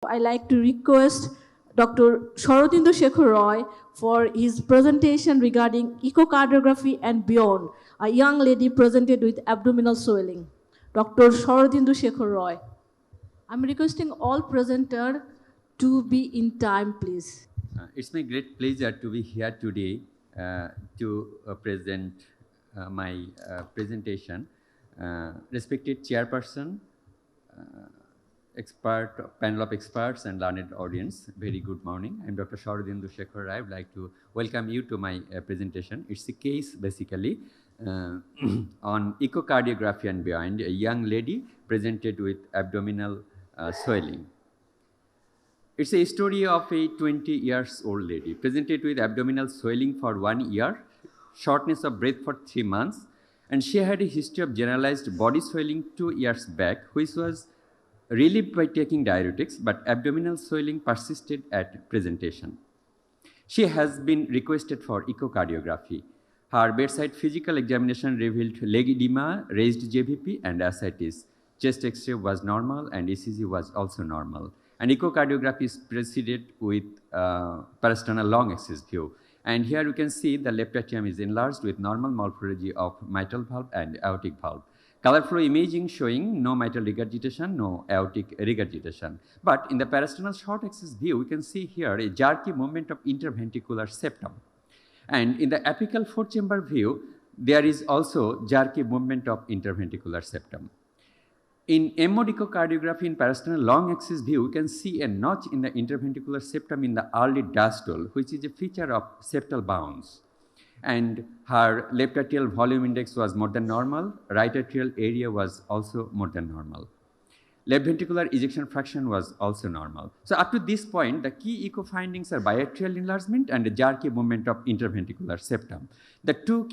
I like to request Dr. Sharadindu Sekhar Roy for his presentation regarding echocardiography and beyond. A young lady presented with abdominal swelling. Dr. Sharadindu Sekhar Roy. I'm requesting all presenters to be in time, please. It's my great pleasure to be here today to present my presentation. Respected chairperson, panel of experts and learned audience, very good morning. I'm Dr. Sharadindu Sekhar Roy. I would like to welcome you to my presentation. It's a case basically on echocardiography and beyond. A young lady presented with abdominal swelling. It's a story of a 20-year-old lady presented with abdominal swelling for 1 year, shortness of breath for 3 months, and she had a history of generalized body swelling 2 years back, which was relieved by taking diuretics, but abdominal swelling persisted at presentation. She has been requested for echocardiography. Her bedside physical examination revealed leg edema, raised JVP, and ascites. Chest X-ray was normal, and ECG was also normal. And echocardiography is preceded with parasternal long axis view. And here you can see the left atrium is enlarged with normal morphology of mitral valve and aortic valve. Color flow imaging showing no mitral regurgitation, no aortic regurgitation. But in the parasternal short axis view, we can see here a jerky movement of interventricular septum. And in the apical four-chamber view, there is also jerky movement of interventricular septum. In mode echocardiography in parasternal long axis view, we can see a notch in the interventricular septum in the early diastole, which is a feature of septal bounce. And her left atrial volume index was more than normal, right atrial area was also more than normal. Left ventricular ejection fraction was also normal. So up to this point, the key echo findings are biatrial enlargement and a jerky movement of interventricular septum. The two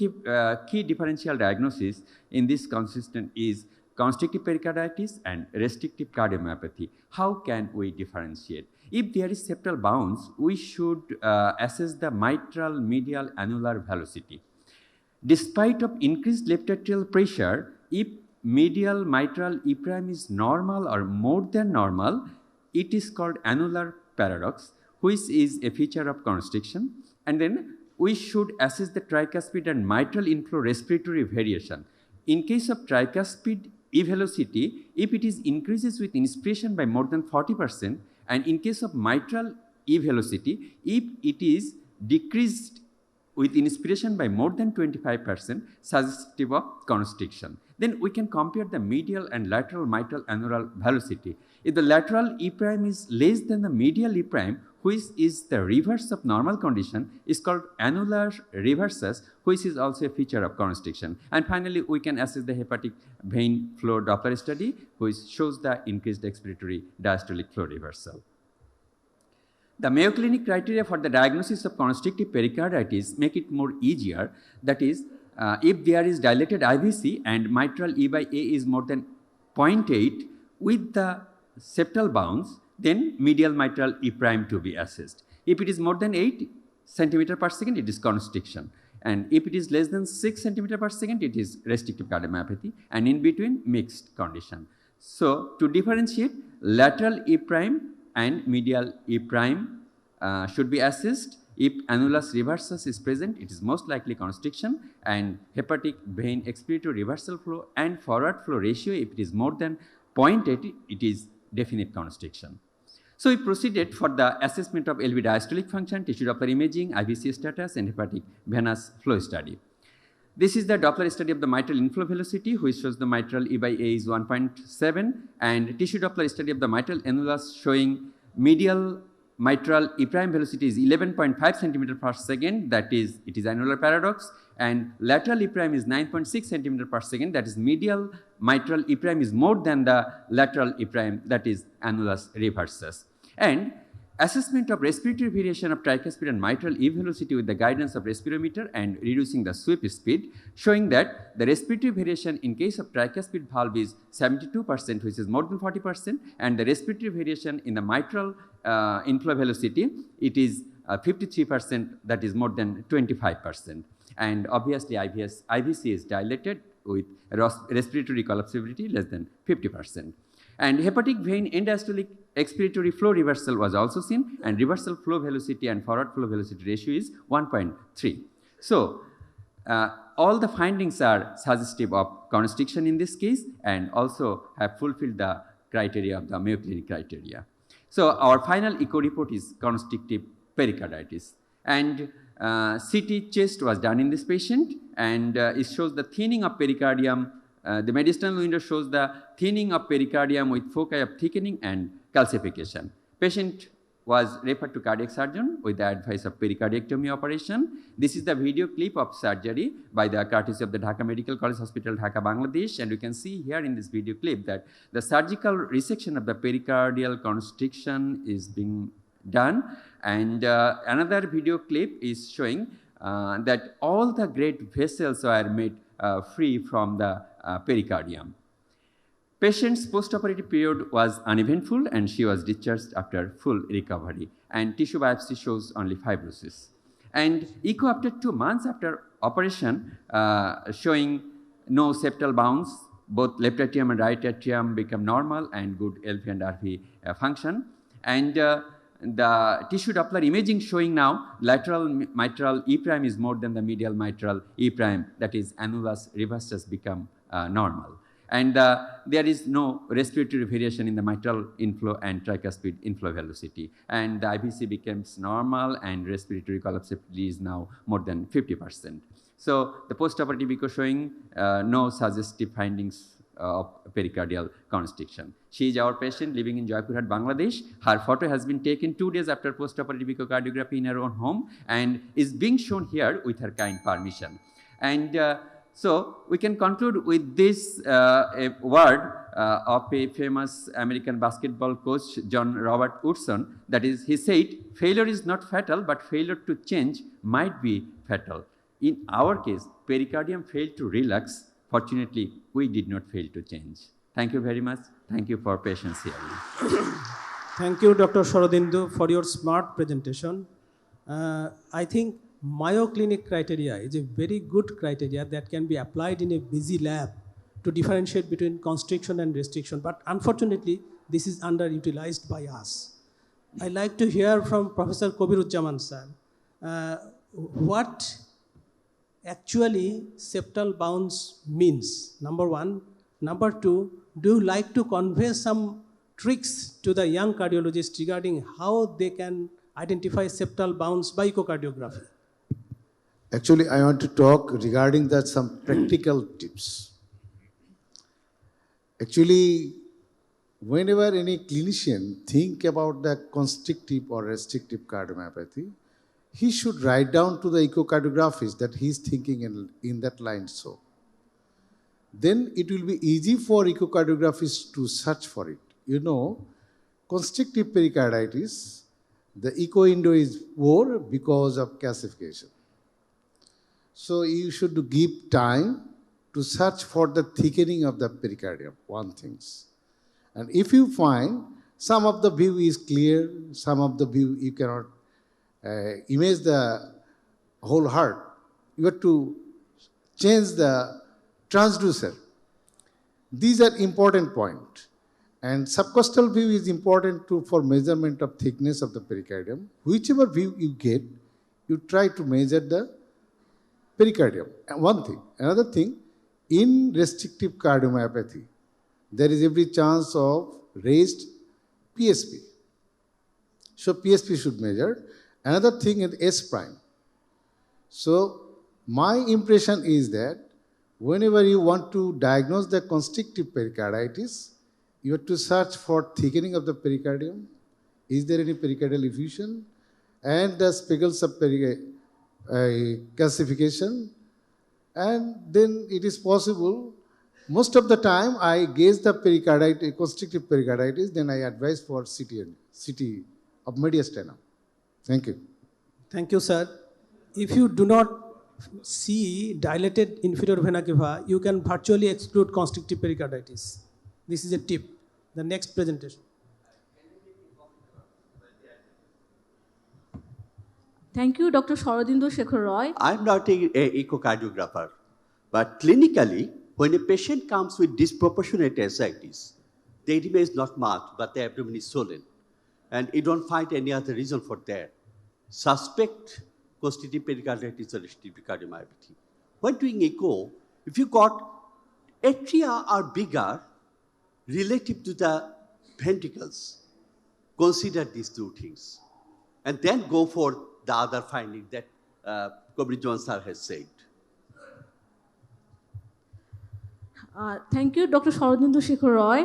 key differential diagnoses in this consistent is constrictive pericarditis and restrictive cardiomyopathy. How can we differentiate? If there is septal bounce, we should assess the mitral medial annular velocity. Despite of increased left atrial pressure, if medial mitral E' is normal or more than normal, it is called annular paradox, which is a feature of constriction. And then we should assess the tricuspid and mitral inflow respiratory variation. In case of tricuspid E velocity, if it is increases with inspiration by more than 40%, and in case of mitral E velocity, if it is decreased with inspiration by more than 25%, suggestive of constriction. Then we can compare the medial and lateral mitral annular velocity. If the lateral E' is less than the medial E', which is the reverse of normal condition, is called annular reversus, which is also a feature of constriction. And finally, we can assess the hepatic vein flow Doppler study, which shows the increased expiratory diastolic flow reversal. The Mayo Clinic criteria for the diagnosis of constrictive pericarditis make it more easier. That is, if there is dilated IVC and mitral E by A is more than 0.8 with the septal bounce, then medial mitral E' to be assessed. If it is more than 8 centimeter per second, it is constriction. And if it is less than 6 centimeter per second, it is restrictive cardiomyopathy, and in between, mixed condition. So to differentiate, lateral E' and medial E' should be assessed. If annulus reversus is present, it is most likely constriction, and hepatic vein expiratory reversal flow and forward flow ratio, if it is more than 0.8, it is definite constriction. So we proceeded for the assessment of LV diastolic function, tissue Doppler imaging, IVC status, and hepatic venous flow study. This is the Doppler study of the mitral inflow velocity, which shows the mitral E by A is 1.7, and tissue Doppler study of the mitral annulus showing medial mitral E' velocity is 11.5 centimeter per second, that is, it is annular paradox, and lateral E' is 9.6 centimeter per second, that is medial mitral E' is more than the lateral E', that is annulus reversus. And assessment of respiratory variation of tricuspid and mitral E velocity with the guidance of respirometer and reducing the sweep speed, showing that the respiratory variation in case of tricuspid valve is 72%, which is more than 40%, and the respiratory variation in the mitral inflow velocity, it is 53%, that is more than 25%. And obviously IVC is dilated with respiratory collapsibility less than 50%. And hepatic vein end-diastolic expiratory flow reversal was also seen, and reversal flow velocity and forward flow velocity ratio is 1.3. So, all the findings are suggestive of constriction in this case and also have fulfilled the criteria of the Mayo Clinic criteria. So, our final echo report is constrictive pericarditis, and CT chest was done in this patient, and it shows the thinning of pericardium. The mediastinal window shows the thinning of pericardium with foci of thickening and calcification. Patient was referred to cardiac surgeon with the advice of pericardiectomy operation. This is the video clip of surgery by the courtesy of the Dhaka Medical College Hospital, Dhaka, Bangladesh. And you can see here in this video clip that the surgical resection of the pericardial constriction is being done. And another video clip is showing that all the great vessels were made free from the pericardium. Patient's postoperative period was uneventful, and she was discharged after full recovery, and tissue biopsy shows only fibrosis. And echo after 2 months after operation showing no septal bounce, both left atrium and right atrium become normal and good LV and RV function. And the tissue Doppler imaging showing now lateral mitral E prime is more than the medial mitral E prime, that is annulus reversus become normal. And there is no respiratory variation in the mitral inflow and tricuspid inflow velocity. And the IVC becomes normal, and respiratory collapsibility is now more than 50%. So the postoperative echo showing no suggestive findings of pericardial constriction. She is our patient living in Jaipurhat, Bangladesh. Her photo has been taken 2 days after postoperative echocardiography in her own home and is being shown here with her kind permission. And so we can conclude with this word of a famous American basketball coach, John Robert Woodson, that is, he said, failure is not fatal, but failure to change might be fatal. In our case, pericardium failed to relax. Fortunately, we did not fail to change. Thank you very much. Thank you for patience here. Thank you, Dr. Sharadindu, for your smart presentation. I think Mayo Clinic criteria is a very good criteria that can be applied in a busy lab to differentiate between constriction and restriction. But unfortunately, this is underutilized by us. I'd like to hear from Professor Kobiruzzaman sir. What actually septal bounce means, number one. Number two, do you like to convey some tricks to the young cardiologists regarding how they can identify septal bounce by echocardiography? Actually, I want to talk regarding that some practical tips. Actually, whenever any clinician think about the constrictive or restrictive cardiomyopathy, he should write down to the echocardiographists that he is thinking in that line so. Then it will be easy for echocardiographers to search for it. You know, constrictive pericarditis, the echo window is poor because of calcification. So you should give time to search for the thickening of the pericardium, one thing. And if you find some of the view is clear, some of the view you cannot image the whole heart, you have to change the transducer. These are important points. And subcostal view is important for measurement of thickness of the pericardium. Whichever view you get, you try to measure the pericardium. And one thing. Another thing, in restrictive cardiomyopathy, there is every chance of raised PSP. So PSP should measure. Another thing is S prime. So my impression is that whenever you want to diagnose the constrictive pericarditis, you have to search for thickening of the pericardium. Is there any pericardial effusion? And the speckles of calcification. And then it is possible, most of the time I gauge the pericarditis, constrictive pericarditis, then I advise for CT of mediastinum. Thank you. Thank you, sir. If you do not see dilated inferior vena cava, you can virtually exclude constrictive pericarditis. This is a tip. The next presentation. Thank you, Dr. Sharadindu Sekhar Roy. I'm not an echocardiographer, but clinically, when a patient comes with disproportionate ascites, the edema is not marked, but the abdomen is swollen. And you don't find any other reason for that. Suspect constitutive pericarditis or restrictive cardiomyopathy. When doing echo, if you got atria are bigger relative to the ventricles, consider these two things. And then go for the other finding that Kobri sir has said. Thank you, Dr. Sharadindu Sekhar Roy.